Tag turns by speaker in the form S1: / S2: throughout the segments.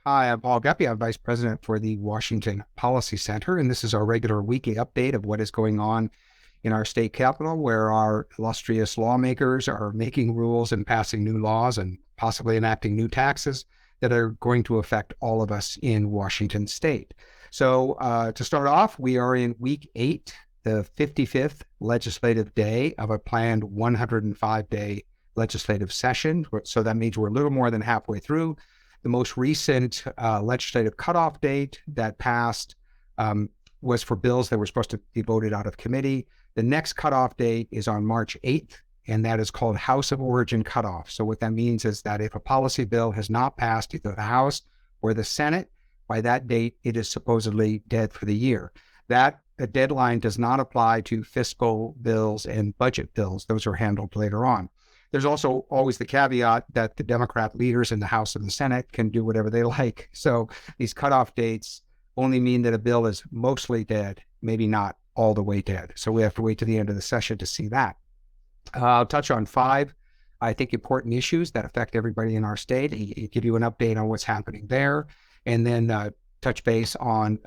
S1: Hi, I'm Paul Guppy. I'm Vice President for the Washington Policy Center, and this is our regular weekly update of what is going on in our state capital, where our illustrious lawmakers are making rules and passing new laws and possibly enacting new taxes that are going to affect all of us in Washington state. To start off, we are in week 8, the 55th legislative day of a planned 105-day legislative session. So that means we're a little more than halfway through. The most recent legislative cutoff date that passed was for bills that were supposed to be voted out of committee. The next cutoff date is on March 8th, and that is called House of Origin cutoff. So what that means is that if a policy bill has not passed either the House or the Senate, by that date, it is supposedly dead for the year. That deadline does not apply to fiscal bills and budget bills. Those are handled later on. There's also always the caveat that the Democrat leaders in the House and the Senate can do whatever they like. So these cutoff dates only mean that a bill is mostly dead, maybe not all the way dead. So we have to wait to the end of the session to see that. I'll touch on 5, I think, important issues that affect everybody in our state, give you an update on what's happening there, and then touch base on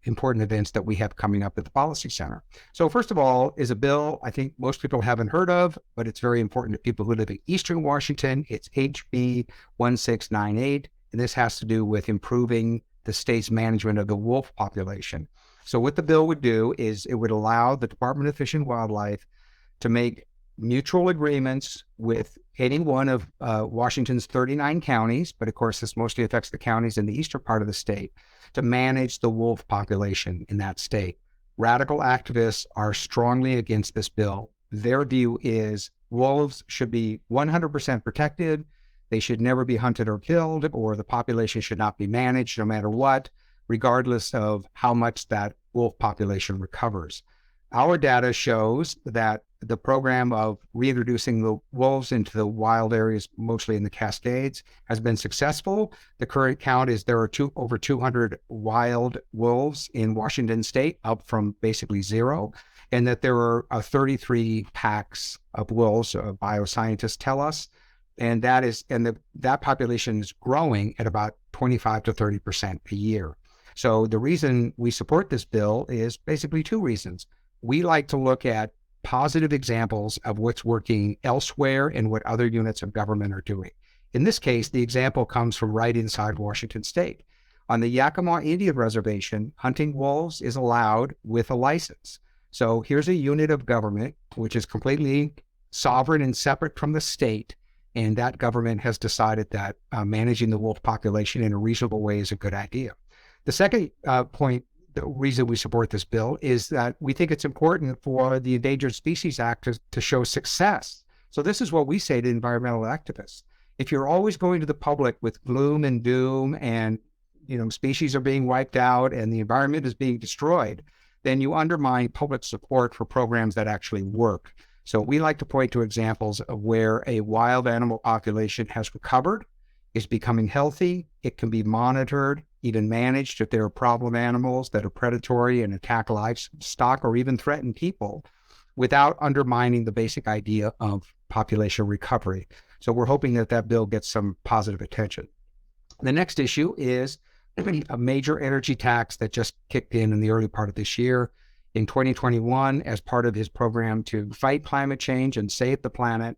S1: important events that we have coming up at the Policy Center. So first of all is a bill I think most people haven't heard of, but it's very important to people who live in Eastern Washington. It's HB 1698, and this has to do with improving the state's management of the wolf population. So what the bill would do is it would allow the Department of Fish and Wildlife to make mutual agreements with any one of Washington's 39 counties, but of course this mostly affects the counties in the eastern part of the state, to manage the wolf population in that state. Radical activists are strongly against this bill. Their view is wolves should be 100% protected. They should never be hunted or killed, or the population should not be managed no matter what, regardless of how much that wolf population recovers. Our data shows that the program of reintroducing the wolves into the wild areas, mostly in the Cascades, has been successful. The current count is there are over 200 wild wolves in Washington state, up from basically 0, and that there are 33 packs of wolves, bioscientists tell us, and that population is growing at about 25 to 30% a year. So the reason we support this bill is basically 2 reasons. We like to look at positive examples of what's working elsewhere and what other units of government are doing. In this case, the example comes from right inside Washington state. On the Yakima Indian Reservation, hunting wolves is allowed with a license. So here's a unit of government which is completely sovereign and separate from the state, and that government has decided that managing the wolf population in a reasonable way is a good idea. The second point, the reason we support this bill, is that we think it's important for the Endangered Species Act to show success. So this is what we say to environmental activists. If you're always going to the public with gloom and doom and species are being wiped out and the environment is being destroyed, then you undermine public support for programs that actually work. So we like to point to examples of where a wild animal population has recovered, is becoming healthy, it can be monitored, even managed if there are problem animals that are predatory and attack livestock or even threaten people, without undermining the basic idea of population recovery. So we're hoping that that bill gets some positive attention. The next issue is a major energy tax that just kicked in the early part of this year. In 2021, as part of his program to fight climate change and save the planet,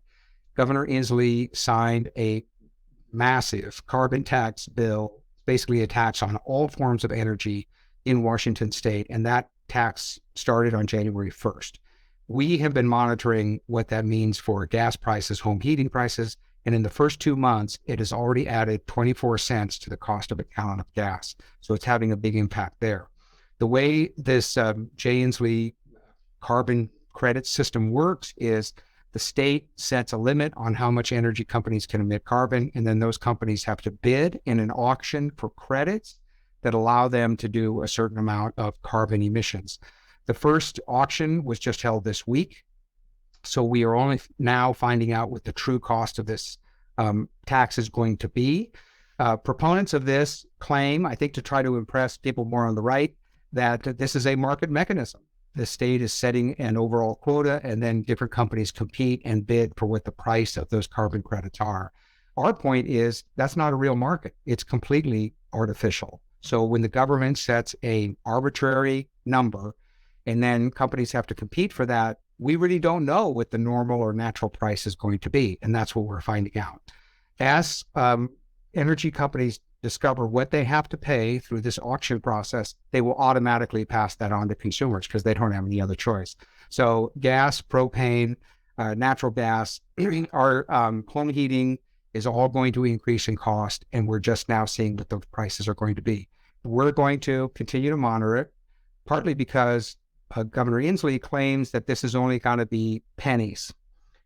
S1: Governor Inslee signed a massive carbon tax bill, basically a tax on all forms of energy in Washington state, and that tax started on January 1st. We have been monitoring what that means for gas prices, home heating prices, and in the first 2 months, it has already added 24 cents to the cost of a gallon of gas. So it's having a big impact there. The way this Jay Inslee carbon credit system works is the state sets a limit on how much energy companies can emit carbon, and then those companies have to bid in an auction for credits that allow them to do a certain amount of carbon emissions. The first auction was just held this week, so we are only now finding out what the true cost of this tax is going to be. Proponents of this claim, I think to try to impress people more on the right, that this is a market mechanism. The state is setting an overall quota, and then different companies compete and bid for what the price of those carbon credits are. Our point is that's not a real market. It's completely artificial. So when the government sets a arbitrary number and then companies have to compete for that, we really don't know what the normal or natural price is going to be. And that's what we're finding out. As energy companies discover what they have to pay through this auction process, they will automatically pass that on to consumers because they don't have any other choice. So gas, propane, natural gas, our home heating is all going to increase in cost, and we're just now seeing what those prices are going to be. We're going to continue to monitor it, partly because Governor Inslee claims that this is only going to be pennies.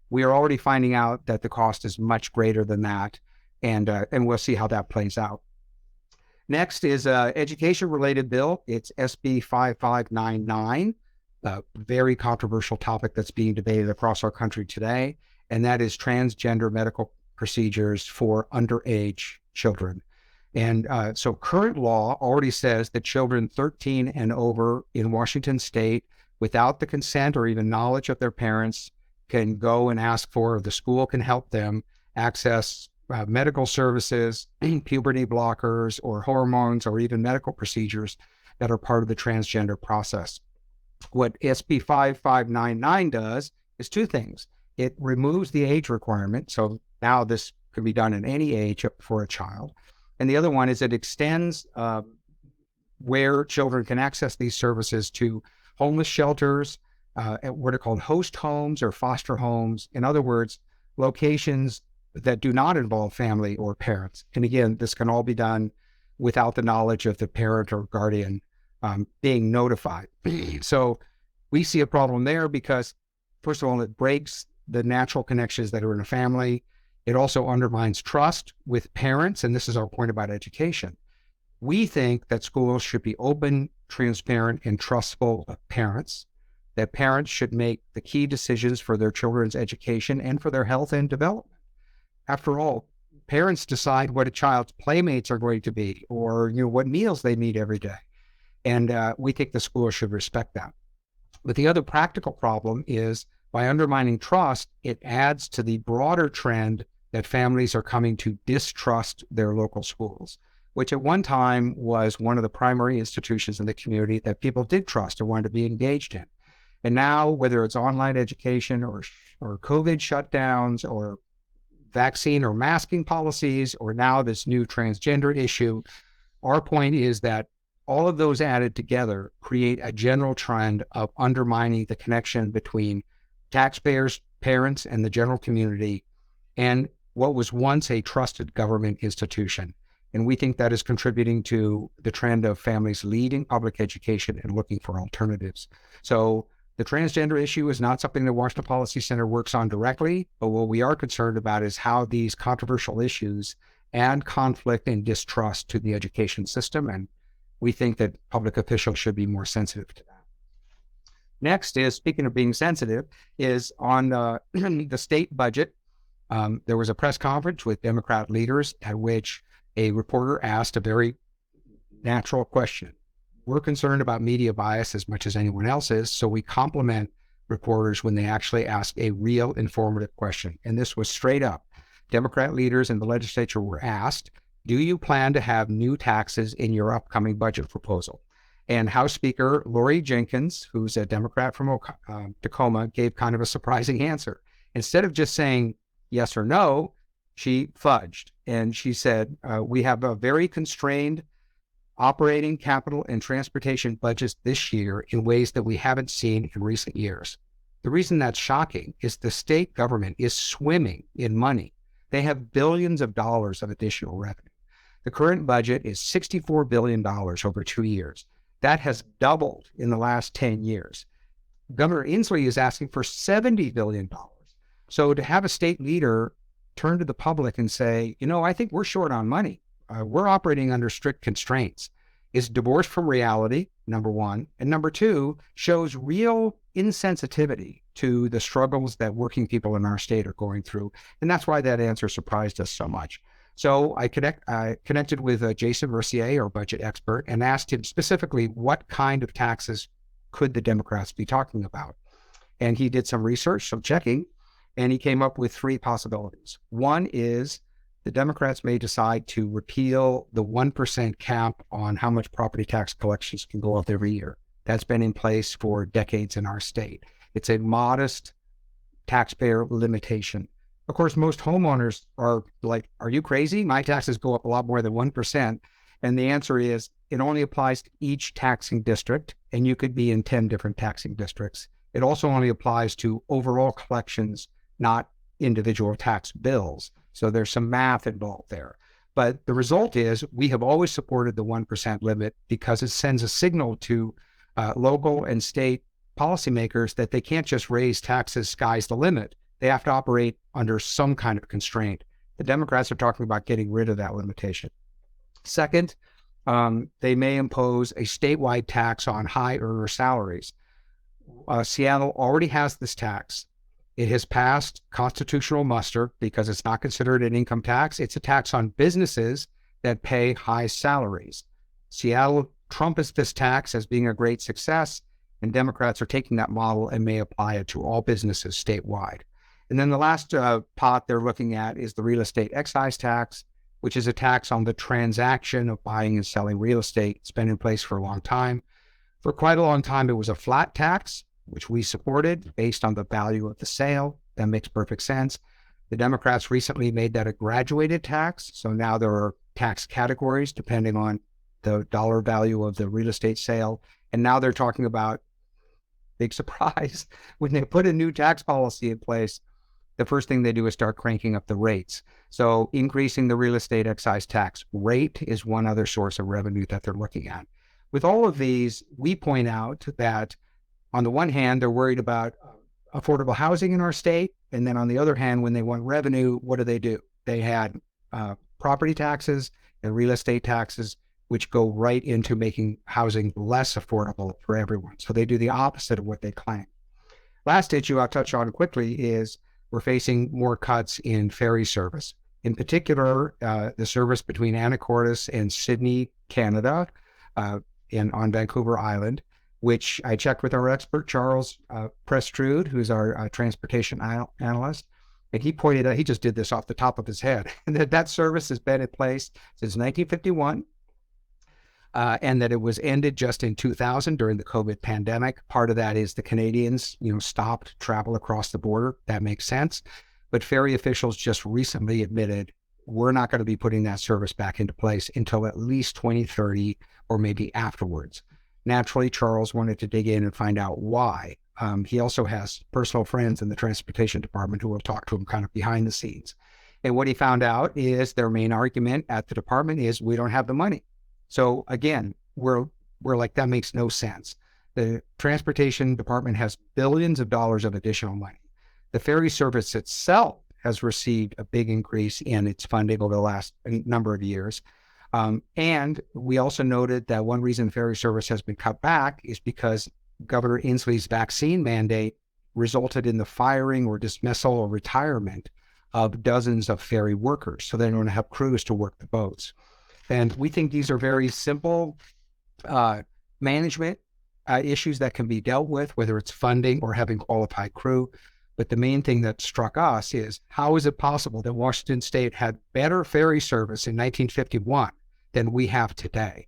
S1: We are already finding out that the cost is much greater than that, and we'll see how that plays out. Next is an education-related bill. It's SB 5599, a very controversial topic that's being debated across our country today, and that is transgender medical procedures for underage children. And so current law already says that children 13 and over in Washington state, without the consent or even knowledge of their parents, can go and ask for, or the school can help them access medical services, puberty blockers, or hormones, or even medical procedures that are part of the transgender process. What SB 5599 does is two things. It removes the age requirement. So now this could be done at any age for a child. And the other one is it extends where children can access these services to homeless shelters, what are called host homes or foster homes. In other words, locations that do not involve family or parents. And again, this can all be done without the knowledge of the parent or guardian being notified. So we see a problem there because, first of all, it breaks the natural connections that are in a family. It also undermines trust with parents, and this is our point about education. We think that schools should be open, transparent, and trustful of parents, that parents should make the key decisions for their children's education and for their health and development. After all, parents decide what a child's playmates are going to be, or what meals they need every day. And we think the school should respect that. But the other practical problem is by undermining trust, it adds to the broader trend that families are coming to distrust their local schools, which at one time was one of the primary institutions in the community that people did trust and wanted to be engaged in. And now, whether it's online education or COVID shutdowns or vaccine or masking policies, or now this new transgender issue, our point is that all of those added together create a general trend of undermining the connection between taxpayers, parents, and the general community, and what was once a trusted government institution. And we think that is contributing to the trend of families leaving public education and looking for alternatives. So the transgender issue is not something the Washington Policy Center works on directly, but what we are concerned about is how these controversial issues add conflict and distrust to the education system. And we think that public officials should be more sensitive to that. Next is, speaking of being sensitive, is on the state budget. There was a press conference with Democrat leaders at which a reporter asked a very natural question. We're concerned about media bias as much as anyone else is, so we compliment reporters when they actually ask a real informative question. And this was straight up. Democrat leaders in the legislature were asked, do you plan to have new taxes in your upcoming budget proposal? And House Speaker Lori Jenkins, who's a Democrat from Tacoma, gave kind of a surprising answer. Instead of just saying yes or no, she fudged. And she said, we have a very constrained operating, capital, and transportation budgets this year in ways that we haven't seen in recent years. The reason that's shocking is the state government is swimming in money. They have billions of dollars of additional revenue. The current budget is $64 billion over 2 years. That has doubled in the last 10 years. Governor Inslee is asking for $70 billion. So to have a state leader turn to the public and say, I think we're short on money. We're operating under strict constraints, is divorced from reality, number one. And number two, shows real insensitivity to the struggles that working people in our state are going through. And that's why that answer surprised us so much. So I connected with Jason Mercier, our budget expert, and asked him specifically what kind of taxes could the Democrats be talking about. And he did some research, some checking, and he came up with three possibilities. One is the Democrats may decide to repeal the 1% cap on how much property tax collections can go up every year. That's been in place for decades in our state. It's a modest taxpayer limitation. Of course, most homeowners are like, are you crazy? My taxes go up a lot more than 1%. And the answer is it only applies to each taxing district, and you could be in 10 different taxing districts. It also only applies to overall collections, not individual tax bills. So there's some math involved there. But the result is we have always supported the 1% limit because it sends a signal to local and state policymakers that they can't just raise taxes, sky's the limit. They have to operate under some kind of constraint. The Democrats are talking about getting rid of that limitation. Second, they may impose a statewide tax on high earner salaries. Seattle already has this tax. It has passed constitutional muster because it's not considered an income tax. It's a tax on businesses that pay high salaries. Seattle trumpets this tax as being a great success, and Democrats are taking that model and may apply it to all businesses statewide. And then the last pot they're looking at is the real estate excise tax, which is a tax on the transaction of buying and selling real estate. It's been in place for a long time. For quite a long time, it was a flat tax, which we supported based on the value of the sale. That makes perfect sense. The Democrats recently made that a graduated tax. So now there are tax categories depending on the dollar value of the real estate sale. And now they're talking about, big surprise, when they put a new tax policy in place, the first thing they do is start cranking up the rates. So increasing the real estate excise tax rate is one other source of revenue that they're looking at. With all of these, we point out that on the one hand, they're worried about affordable housing in our state. And then on the other hand, when they want revenue, what do? They had property taxes and real estate taxes, which go right into making housing less affordable for everyone. So they do the opposite of what they claim. Last issue I'll touch on quickly is we're facing more cuts in ferry service. In particular, the service between Anacortes and Sydney, Canada, on Vancouver Island, which I checked with our expert, Charles Prestrude, who's our transportation analyst, and he pointed out, he just did this off the top of his head, and that service has been in place since 1951, and that it was ended just in 2000 during the COVID pandemic. Part of that is the Canadians, stopped travel across the border. That makes sense. But ferry officials just recently admitted we're not going to be putting that service back into place until at least 2030 or maybe afterwards. Naturally, Charles wanted to dig in and find out why. He also has personal friends in the transportation department who will talk to him kind of behind the scenes. And what he found out is their main argument at the department is we don't have the money. So again, we're like, that makes no sense. The transportation department has billions of dollars of additional money. The ferry service itself has received a big increase in its funding over the last number of years. And we also noted that one reason ferry service has been cut back is because Governor Inslee's vaccine mandate resulted in the firing or dismissal or retirement of dozens of ferry workers. So they don't have crews to work the boats. And we think these are very simple management issues that can be dealt with, whether it's funding or having qualified crew. But the main thing that struck us is, how is it possible that Washington State had better ferry service in 1951 than we have today?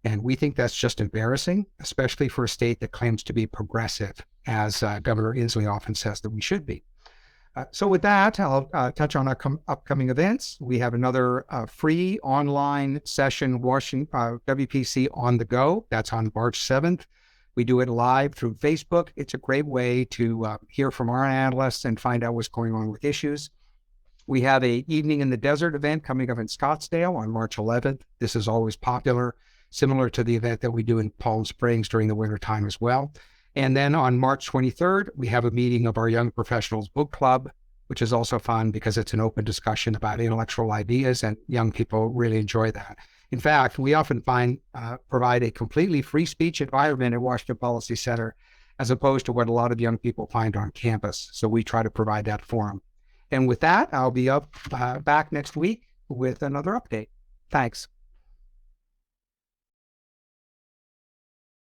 S1: And we think that's just embarrassing, especially for a state that claims to be progressive, as Governor Inslee often says that we should be. So with that, I'll touch on our upcoming events. We have another free online session, WPC on the go. That's on March 7th. We do it live through Facebook. It's a great way to hear from our analysts and find out what's going on with issues. We have a Evening in the Desert event coming up in Scottsdale on March 11th. This is always popular, similar to the event that we do in Palm Springs during the wintertime as well. And then on March 23rd, we have a meeting of our Young Professionals Book Club, which is also fun because it's an open discussion about intellectual ideas, and young people really enjoy that. In fact, we often provide a completely free speech environment at Washington Policy Center, as opposed to what a lot of young people find on campus. So we try to provide that forum. And with that, I'll be back next week with another update. Thanks.